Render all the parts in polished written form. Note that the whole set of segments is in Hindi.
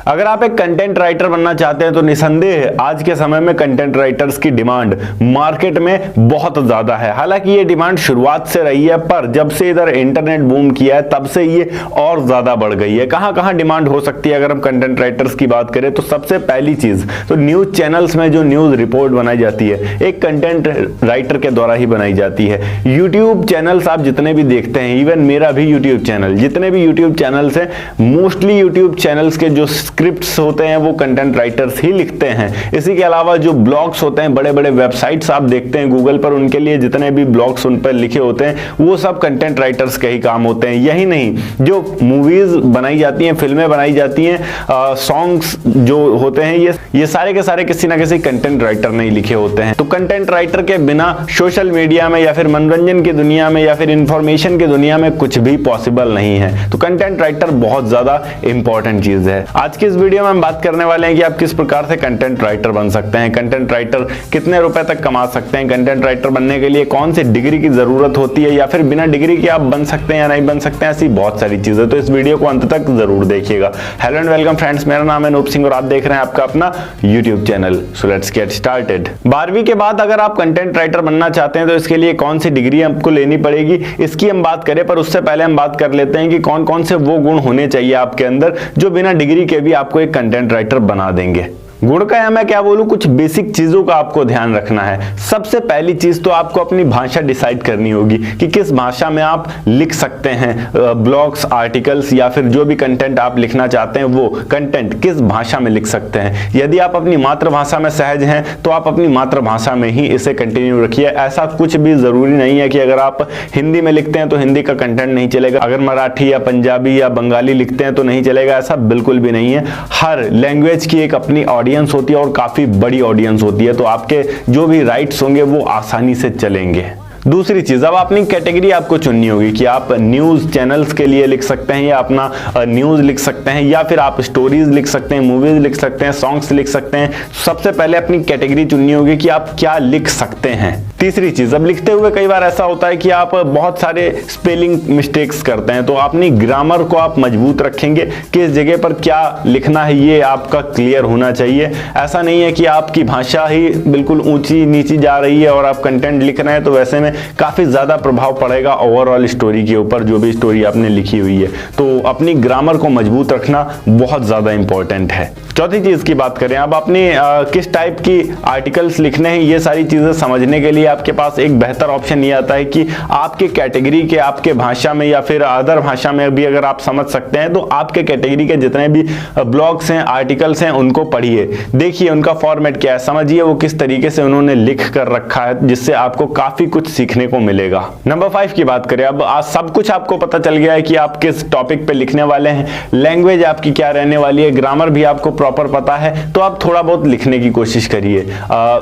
अगर आप एक कंटेंट राइटर बनना चाहते हैं तो निसंदेह आज के समय में कंटेंट राइटर्स की डिमांड मार्केट में बहुत ज्यादा है। हालांकि ये डिमांड शुरुआत से रही है, पर जब से इधर इंटरनेट बूम किया है तब से ये और ज्यादा बढ़ गई है। कहां कहां डिमांड हो सकती है अगर हम कंटेंट राइटर्स की बात करें तो सबसे पहली चीज तो न्यूज चैनल्स में जो न्यूज रिपोर्ट बनाई जाती है एक कंटेंट राइटर के द्वारा ही बनाई जाती है। यूट्यूब चैनल्स आप जितने भी देखते हैं, इवन मेरा भी यूट्यूब चैनल, जितने भी यूट्यूब चैनल्स हैं, मोस्टली यूट्यूब चैनल्स के जो स्क्रिप्ट्स होते हैं वो कंटेंट राइटर्स ही लिखते हैं। इसी के अलावा जो ब्लॉग्स होते हैं, बड़े बड़े वेबसाइट्स आप देखते हैं गूगल पर, उनके लिए जितने भी ब्लॉग्स उन पर लिखे होते हैं वो सब कंटेंट राइटर्स के ही काम होते हैं। यही नहीं, जो मूवीज बनाई जाती हैं, फिल्में बनाई जाती हैं, सॉन्ग्स जो होते हैं, ये सारे के सारे किसी ना किसी कंटेंट राइटर ने ही लिखे होते हैं। तो कंटेंट राइटर के बिना सोशल मीडिया में या फिर मनोरंजन की दुनिया में या फिर इंफॉर्मेशन की दुनिया में कुछ भी पॉसिबल नहीं है। तो कंटेंट राइटर बहुत ज्यादा इंपॉर्टेंट चीज है। आज की इस वीडियो में हम बात करने वाले हैं कि आप किस प्रकार से कंटेंट राइटर बन सकते हैं, कंटेंट राइटर कितने रुपए तक कमा सकते हैं, कंटेंट राइटर बनने के लिए कौन सी डिग्री की जरूरत होती है या फिर बिना डिग्री के आप बन सकते हैं या नहीं बन सकते हैं, ऐसी बहुत सारी चीजें। तो इस वीडियो को अंत तक जरूर देखिएगा। हेलो एंड वेलकम फ्रेंड्स, मेरा नाम है अनूप सिंह और आप देख रहे हैं आपका अपना YouTube channel. So let's get started. 12वीं के बाद अगर आप कंटेंट राइटर बनना चाहते हैं तो इसके लिए कौन सी डिग्री आपको लेनी पड़ेगी इसकी हम बात करें, पर उससे पहले हम बात कर लेते हैं कि कौन कौन से वो गुण होने चाहिए आपके अंदर जो बिना डिग्री के भी आपको एक कंटेंट राइटर बना देंगे। गुण का या मैं क्या बोलूं, कुछ बेसिक चीजों का आपको ध्यान रखना है। सबसे पहली चीज तो आपको अपनी भाषा डिसाइड करनी होगी कि किस भाषा में आप लिख सकते हैं ब्लॉग्स, आर्टिकल्स या फिर जो भी कंटेंट आप लिखना चाहते हैं वो कंटेंट किस भाषा में लिख सकते हैं। यदि आप अपनी मातृभाषा में सहज हैं तो आप अपनी मातृभाषा में ही इसे कंटिन्यू रखिए। ऐसा कुछ भी जरूरी नहीं है कि अगर आप हिंदी में लिखते हैं तो हिंदी का कंटेंट नहीं चलेगा, अगर मराठी या पंजाबी या बंगाली लिखते हैं तो नहीं चलेगा, ऐसा बिल्कुल भी नहीं है। हर लैंग्वेज की एक अपनी ऑडियंस होती है और काफी बड़ी ऑडियंस होती है, तो आपके जो भी राइट्स होंगे वो आसानी से चलेंगे। दूसरी चीज, अब अपनी कैटेगरी आपको चुननी होगी कि आप न्यूज चैनल्स के लिए लिख सकते हैं या अपना न्यूज लिख सकते हैं या फिर आप स्टोरीज लिख सकते हैं, मूवीज लिख सकते हैं, सॉन्ग्स लिख सकते हैं। सबसे पहले अपनी कैटेगरी चुननी होगी कि आप क्या लिख सकते हैं। तीसरी चीज, अब लिखते हुए कई बार ऐसा होता है कि आप बहुत सारे स्पेलिंग मिस्टेक्स करते हैं, तो अपनी ग्रामर को आप मजबूत रखेंगे, किस जगह पर क्या लिखना है ये आपका क्लियर होना चाहिए। ऐसा नहीं है कि आपकी भाषा ही बिल्कुल ऊंची नीची जा रही है और आप कंटेंट लिख रहे हैं तो वैसे में काफी ज्यादा प्रभाव पड़ेगा ओवरऑल स्टोरी के ऊपर, जो भी स्टोरी आपने लिखी हुई है। तो अपनी ग्रामर को मजबूत रखना बहुत ज्यादा इंपॉर्टेंट है। चौथी चीज की बात करें, अब अपने किस टाइप की आर्टिकल्स लिखने हैं, ये सारी चीजें समझने के लिए आपके पास एक बेहतर ऑप्शन ये आता है कि आपके कैटेगरी के, आपके भाषा में या फिर अदर भाषा में भी अगर आप समझ सकते हैं तो आपके कैटेगरी के जितने भी ब्लॉग्स हैं, आर्टिकल्स हैं, उनको पढ़िए, देखिए उनका फॉर्मेट क्या है, समझिए वो किस तरीके से उन्होंने लिख कर रखा है, जिससे आपको काफी कुछ सीखने को मिलेगा। नंबर 5 की बात करें, अब आज सब कुछ आपको पता चल गया है कि आप किस टॉपिक पे लिखने वाले हैं, लैंग्वेज आपकी क्या रहने वाली है, ग्रामर भी आपको प्रॉपर पता है, तो आप थोड़ा बहुत लिखने की कोशिश करिए।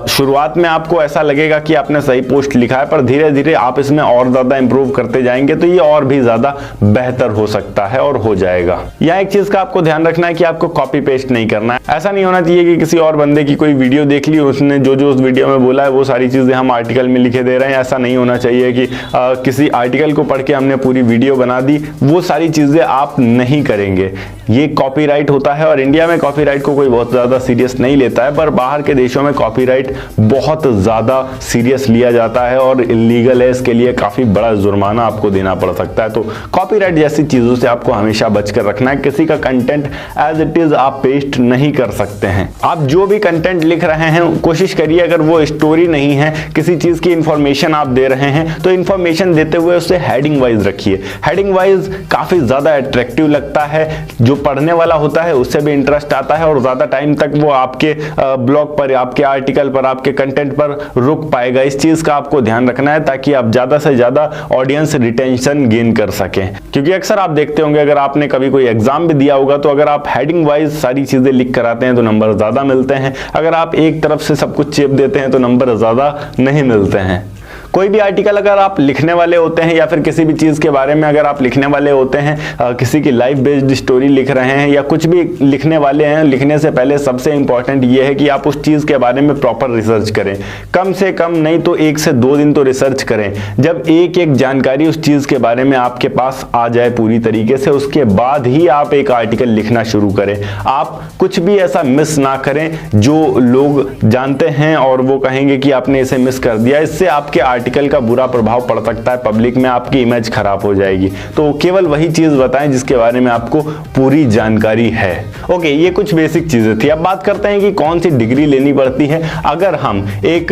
शुरुआत में आपको ऐसा लगेगा कि आपने सही पोस्ट लिखा है, पर धीरे धीरे आप इसमें और ज्यादा इंप्रूव करते जाएंगे तो ये और भी ज्यादा बेहतर हो सकता है और हो जाएगा। यहाँ एक चीज का आपको ध्यान रखना है कि आपको कॉपी पेस्ट नहीं करना है। ऐसा नहीं होना चाहिए कि किसी और बंदे की कोई वीडियो देख ली, उसने जो जो उस वीडियो में बोला है वो सारी चीजें हम आर्टिकल में लिखे दे रहे हैं। ऐसा नहीं होना चाहिए कि किसी आर्टिकल को पढ़ के हमने पूरी वीडियो बना दी, वो सारी चीजें आप नहीं करेंगे। ये कॉपीराइट होता है और इंडिया में कॉपीराइट को कोई बहुत ज्यादा सीरियस नहीं लेता है, पर बाहर के देशों में कॉपीराइट बहुत ज्यादा सीरियस लिया जाता है और इलीगल है। इसके लिए काफी बड़ा जुर्माना आपको देना पड़ सकता है। तो कॉपीराइट जैसी चीजों से आपको हमेशा बचकर रखना है। किसी का कंटेंट एज इट इज आप पेस्ट नहीं कर सकते हैं। आप जो भी कंटेंट लिख रहे हैं कोशिश करिए, अगर वो स्टोरी नहीं है, किसी चीज की इंफॉर्मेशन आप दे रहे हैं तो इंफॉर्मेशन देते हुए उसे हेडिंग वाइज रखिए। हेडिंग वाइज काफी ज्यादा अट्रैक्टिव लगता है, जो पढ़ने वाला होता है उससे भी इंटरेस्ट आता है और ज्यादा टाइम तक वो आपके ब्लॉग पर, आपके आर्टिकल पर, आपके कंटेंट पर रुक पाएगा। इस चीज का आपको ध्यान रखना है ताकि आप ज्यादा से ज्यादा ऑडियंस रिटेंशन गेन कर सकें। क्योंकि अक्सर आप देखते होंगे, अगर आपने कभी कोई एग्जाम भी दिया होगा तो अगर आप हेडिंग वाइज सारी चीजें लिख कर आते हैं तो नंबर ज्यादा मिलते हैं। अगर आप एक तरफ से सब कुछ चेप देते हैं तो नंबर ज्यादा नहीं मिलते हैं। कोई भी आर्टिकल अगर आप लिखने वाले होते हैं या फिर किसी भी चीज के बारे में अगर आप लिखने वाले होते हैं, किसी की लाइफ बेस्ड स्टोरी लिख रहे हैं या कुछ भी लिखने वाले हैं, लिखने से पहले सबसे इंपॉर्टेंट ये है कि आप उस चीज के बारे में प्रॉपर रिसर्च करें। कम से कम नहीं तो 1 से 2 दिन तो रिसर्च करें। जब एक एक जानकारी उस चीज के बारे में आपके पास आ जाए पूरी तरीके से, उसके बाद ही आप एक आर्टिकल लिखना शुरू करें। आप कुछ भी ऐसा मिस ना करें जो लोग जानते हैं और वो कहेंगे कि आपने इसे मिस कर दिया। इससे आपके आर्टिकल का बुरा प्रभाव पड़ सकता है, पब्लिक में आपकी इमेज खराब हो जाएगी। तो केवल वही चीज बताएं जिसके बारे में आपको पूरी जानकारी है। ओके, ये कुछ बेसिक चीजें थी। अब बात करते हैं कि कौन सी डिग्री लेनी पड़ती है अगर हम एक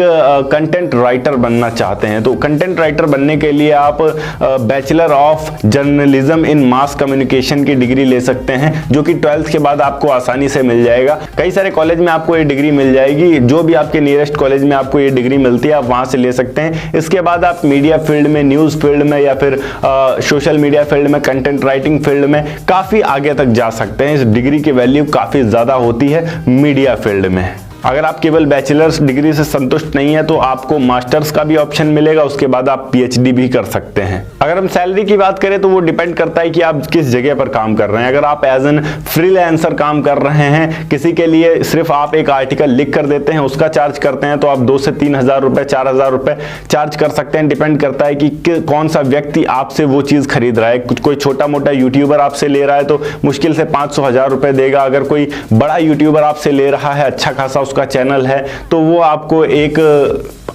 कंटेंट राइटर बनना चाहते हैं। तो कंटेंट राइटर बनने के लिए आप bachelor of journalism in mass communication की डिग्री ले सकते हैं, जो कि 12th के बाद आपको आसानी से मिल जाएगा। कई सारे कॉलेज में आपको ये डिग्री मिल जाएगी, जो भी आपके नियरेस्ट कॉलेज में आपको ये डिग्री मिलती है आप वहां से ले सकते हैं। इसके बाद आप मीडिया फील्ड में, न्यूज फील्ड में या फिर सोशल मीडिया फील्ड में, कंटेंट राइटिंग फील्ड में काफी आगे तक जा सकते हैं। इस डिग्री की वैल्यू काफी ज्यादा होती है मीडिया फील्ड में। अगर आप केवल बैचलर्स डिग्री से संतुष्ट नहीं है तो आपको मास्टर्स का भी ऑप्शन मिलेगा, उसके बाद आप पीएचडी भी कर सकते हैं। अगर हम सैलरी की बात करें तो वो डिपेंड करता है कि आप किस जगह पर काम कर रहे हैं। अगर आप एज एन फ्रीलांसर काम कर रहे हैं, किसी के लिए सिर्फ आप एक आर्टिकल लिख कर देते हैं, उसका चार्ज करते हैं, तो आप 2 से 3 हजार रुपए, 4 हजार रुपए चार्ज कर सकते हैं। डिपेंड करता है कि कौन सा व्यक्ति आपसे वो चीज खरीद रहा है। कोई छोटा मोटा यूट्यूबर आपसे ले रहा है तो मुश्किल से 500-1000 रुपए देगा। अगर कोई बड़ा यूट्यूबर आपसे ले रहा है, अच्छा खासा का चैनल है, तो वो आपको एक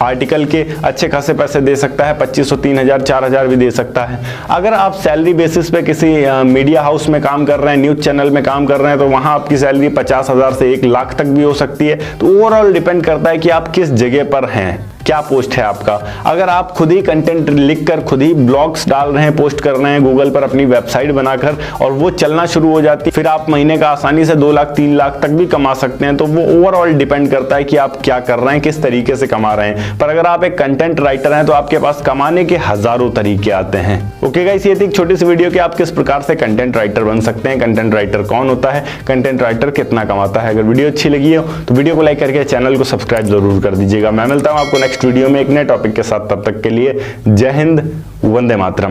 आर्टिकल के अच्छे खासे पैसे दे सकता है, 2500, 3000, 4000 भी दे सकता है। अगर आप सैलरी बेसिस पे किसी मीडिया हाउस में काम कर रहे हैं, न्यूज चैनल में काम कर रहे हैं, तो वहां आपकी सैलरी 50,000 से 1 लाख तक भी हो सकती है। तो ओवरऑल डिपेंड करता है कि आप किस जगह पर हैं, क्या पोस्ट है आपका। अगर आप खुद ही कंटेंट लिखकर खुद ही ब्लॉग्स डाल रहे हैं, पोस्ट कर रहे हैं गूगल पर अपनी वेबसाइट बनाकर, और वो चलना शुरू हो जाती है, फिर आप महीने का आसानी से 2 लाख 3 लाख तक भी कमा सकते हैं। तो वो ओवरऑल डिपेंड करता है कि आप क्या कर रहे हैं, किस तरीके से कमा रहे हैं। पर अगर आप एक कंटेंट राइटर हैं तो आपके पास कमाने के हजारों तरीके आते हैं। ओके गाइस, ये थी एक छोटी सी वीडियो कि आप किस प्रकार से कंटेंट राइटर बन सकते हैं, कंटेंट राइटर कौन होता है, कंटेंट राइटर कितना कमाता है। अगर वीडियो अच्छी लगी हो तो वीडियो को लाइक करके चैनल को सब्सक्राइब जरूर कर दीजिएगा। मैं मिलता हूं आपको नेक्स्ट वीडियो में एक नए टॉपिक के साथ। तब तक के लिए जय हिंद, वंदे मातरम।